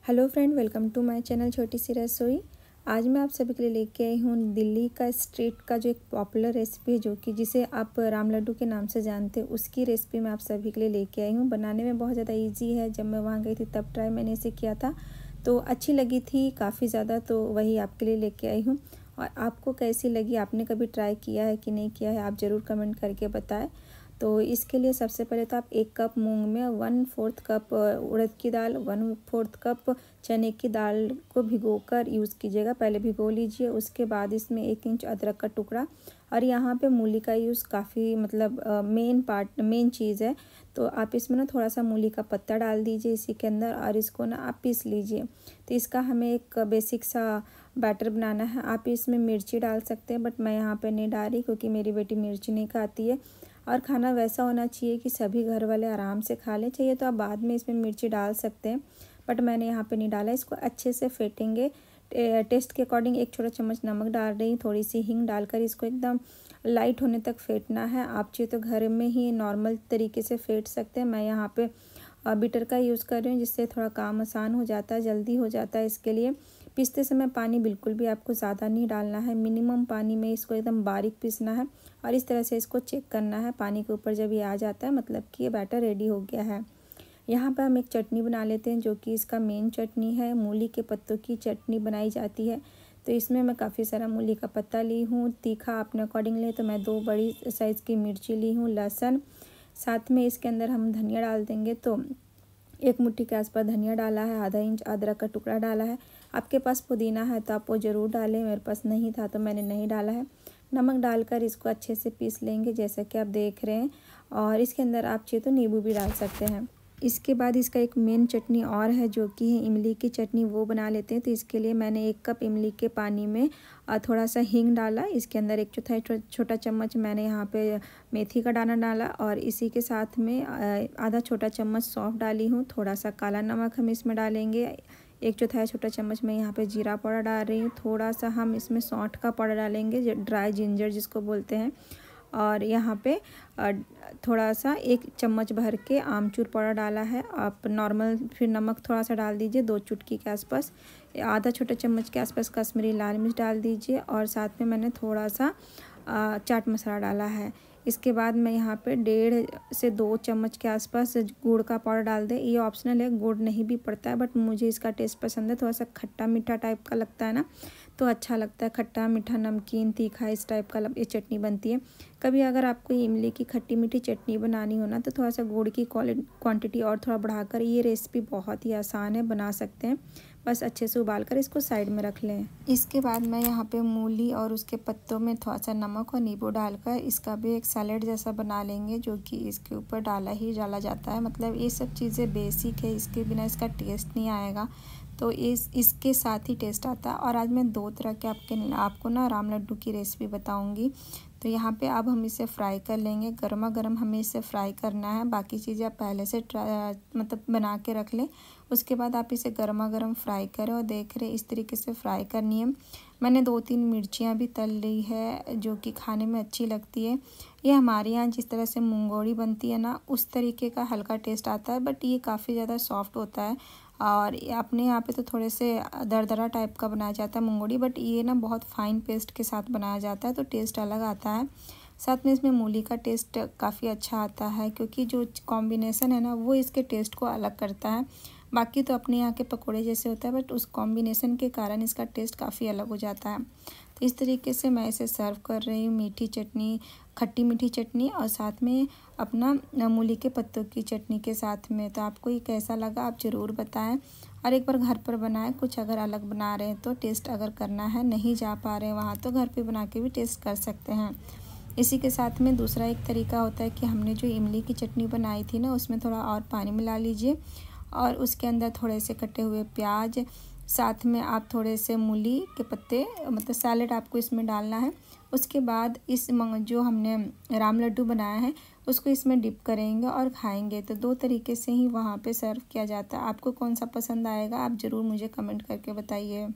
Hello friend, welcome to my channel छोटी सी रसोई। आज मैं आप सभी के लिए लेके आई हूँ दिल्ली का स्ट्रीट का जो एक पॉपुलर रेसिपी है, जो कि जिसे आप राम लड्डू के नाम से जानते हैं, उसकी रेसिपी मैं आप सभी के लिए लेके आई हूँ। बनाने में बहुत ज़्यादा इजी है। जब मैं वहाँ गई थी तब ट्राई मैंने इसे किया था, तो अच्छी लगी थी काफ़ी ज़्यादा, तो वही आपके लिए लेके आई हूँ। और आपको कैसी लगी, आपने कभी ट्राई किया है कि नहीं किया है, आप ज़रूर कमेंट करके बताएं। तो इसके लिए सबसे पहले तो आप 1 कप मूंग में 1/4 कप उड़द की दाल, 1/4 कप चने की दाल को भिगोकर यूज़ कीजिएगा। पहले भिगो लीजिए। उसके बाद इसमें 1 इंच अदरक का टुकड़ा, और यहाँ पे मूली का यूज़ काफ़ी मेन चीज़ है। तो आप इसमें ना थोड़ा सा मूली का पत्ता डाल दीजिए इसी के अंदर, और इसको ना आप पीस लीजिए। तो इसका हमें एक बेसिक सा बैटर बनाना है। आप इसमें मिर्ची डाल सकते हैं, बट मैं यहाँ पे नहीं डाल रही क्योंकि मेरी बेटी मिर्ची नहीं खाती है। और खाना वैसा होना चाहिए कि सभी घर वाले आराम से खा लें। चाहिए तो आप बाद में इसमें मिर्ची डाल सकते हैं, बट मैंने यहाँ पे नहीं डाला। इसको अच्छे से फेंटेंगे। टेस्ट के अकॉर्डिंग 1 छोटा चम्मच नमक डाल रही हूँ, थोड़ी सी हींग डालकर इसको एकदम लाइट होने तक फेंटना है। आप चाहिए तो घर में ही नॉर्मल तरीके से फेंट सकते हैं। मैं यहाँ पे बीटर का यूज़ कर रही हूँ, जिससे थोड़ा काम आसान हो जाता है, जल्दी हो जाता है। इसके लिए पीसते समय पानी बिल्कुल भी आपको ज़्यादा नहीं डालना है। मिनिमम पानी में इसको एकदम बारीक पीसना है, और इस तरह से इसको चेक करना है। पानी के ऊपर जब ये आ जाता है, मतलब कि ये बैटर रेडी हो गया है। यहाँ पर हम एक चटनी बना लेते हैं, जो कि इसका मेन चटनी है। मूली के पत्तों की चटनी बनाई जाती है। तो इसमें मैं काफ़ी सारा मूली का पत्ता ली हूँ। तीखा अपने अकॉर्डिंग ले तो मैं 2 बड़ी साइज़ की मिर्ची ली हूँ, लहसुन, साथ में इसके अंदर हम धनिया डाल देंगे। तो 1 मुट्ठी के आसपास धनिया डाला है, आधा इंच अदरक का टुकड़ा डाला है। आपके पास पुदीना है तो आप वो ज़रूर डालें, मेरे पास नहीं था तो मैंने नहीं डाला है। नमक डालकर इसको अच्छे से पीस लेंगे, जैसा कि आप देख रहे हैं। और इसके अंदर आप चाहिए तो नींबू भी डाल सकते हैं। इसके बाद इसका एक मेन चटनी और है, जो कि है इमली की चटनी, वो बना लेते हैं। तो इसके लिए मैंने 1 कप इमली के पानी में थोड़ा सा हींग डाला। इसके अंदर 1/4 छोटा चम्मच मैंने यहाँ पे मेथी का दाना डाला, और इसी के साथ में आधा छोटा चम्मच सौंफ डाली हूँ। थोड़ा सा काला नमक हम इसमें डालेंगे। 1/4 छोटा चम्मच मैं यहाँ पे जीरा पाउडर डाल रही हूँ। थोड़ा सा हम इसमें सौंठ का पाउडर डालेंगे, ड्राई जिंजर जिसको बोलते हैं। और यहाँ पे थोड़ा सा 1 चम्मच भर के आमचूर पाउडर डाला है। आप नॉर्मल फिर नमक थोड़ा सा डाल दीजिए, 2 चुटकी के आसपास। आधा छोटा चम्मच के आसपास कश्मीरी लाल मिर्च डाल दीजिए, और साथ में मैंने थोड़ा सा चाट मसाला डाला है। इसके बाद मैं यहाँ पे 1.5 से 2 चम्मच के आसपास गुड़ का पाउडर डाल दें। ये ऑप्शनल है, गुड़ नहीं भी पड़ता है, बट मुझे इसका टेस्ट पसंद है। थोड़ा सा खट्टा मीठा टाइप का लगता है ना, तो अच्छा लगता है। खट्टा मीठा नमकीन तीखा इस टाइप का ये चटनी बनती है। कभी अगर आपको इमली की खट्टी मीठी चटनी बनानी हो ना, तो थोड़ा सा गुड़ की क्वांटिटी और थोड़ा बढ़ाकर, ये रेसिपी बहुत ही आसान है, बना सकते हैं। बस अच्छे से उबाल कर इसको साइड में रख लें। इसके बाद मैं यहाँ पे मूली और उसके पत्तों में थोड़ा सा नमक और नींबू डालकर इसका भी एक सैलेड जैसा बना लेंगे, जो कि इसके ऊपर डाला जाता है। मतलब ये सब चीज़ें बेसिक है, इसके बिना इसका टेस्ट नहीं आएगा। तो इसके साथ ही टेस्ट आता है। और आज मैं 2 तरह के आपको ना राम लड्डू की रेसिपी बताऊंगी। तो यहाँ पे अब हम इसे फ्राई कर लेंगे। गर्मा गर्म हमें इसे फ्राई करना है। बाकी चीज़ें आप पहले से मतलब बना के रख लें, उसके बाद आप इसे गर्मा गर्म फ्राई करें। और देख रहे इस तरीके से फ्राई करनी है। मैंने 2-3 मिर्चियाँ भी तल ली है, जो कि खाने में अच्छी लगती है। ये हमारे यहाँ जिस तरह से मुंगोड़ी बनती है ना, उस तरीके का हल्का टेस्ट आता है, बट ये काफ़ी ज़्यादा सॉफ्ट होता है। और अपने यहाँ पे तो थोड़े से दरदरा टाइप का बनाया जाता है मुंगोड़ी, बट ये ना बहुत फाइन पेस्ट के साथ बनाया जाता है, तो टेस्ट अलग आता है। साथ में इसमें मूली का टेस्ट काफ़ी अच्छा आता है, क्योंकि जो कॉम्बिनेशन है ना, वो इसके टेस्ट को अलग करता है। बाकी तो अपने यहाँ के पकोड़े जैसे होता है, बट उस कॉम्बिनेशन के कारण इसका टेस्ट काफ़ी अलग हो जाता है। तो इस तरीके से मैं इसे सर्व कर रही हूँ, मीठी चटनी, खट्टी मीठी चटनी, और साथ में अपना मूली के पत्तों की चटनी के साथ में। तो आपको ये कैसा लगा आप ज़रूर बताएं, और एक बार घर पर बनाएं। कुछ अगर अलग बना रहे हैं तो टेस्ट अगर करना है, नहीं जा पा रहे हैं वहाँ, तो घर पे बना के भी टेस्ट कर सकते हैं। इसी के साथ में दूसरा एक तरीका होता है कि हमने जो इमली की चटनी बनाई थी ना, उसमें थोड़ा और पानी मिला लीजिए, और उसके अंदर थोड़े से कटे हुए प्याज, साथ में आप थोड़े से मूली के पत्ते, मतलब सैलेड आपको इसमें डालना है। उसके बाद जो हमने राम लड्डू बनाया है, उसको इसमें डिप करेंगे और खाएंगे। तो 2 तरीके से ही वहाँ पे सर्व किया जाता है। आपको कौन सा पसंद आएगा, आप ज़रूर मुझे कमेंट करके बताइए।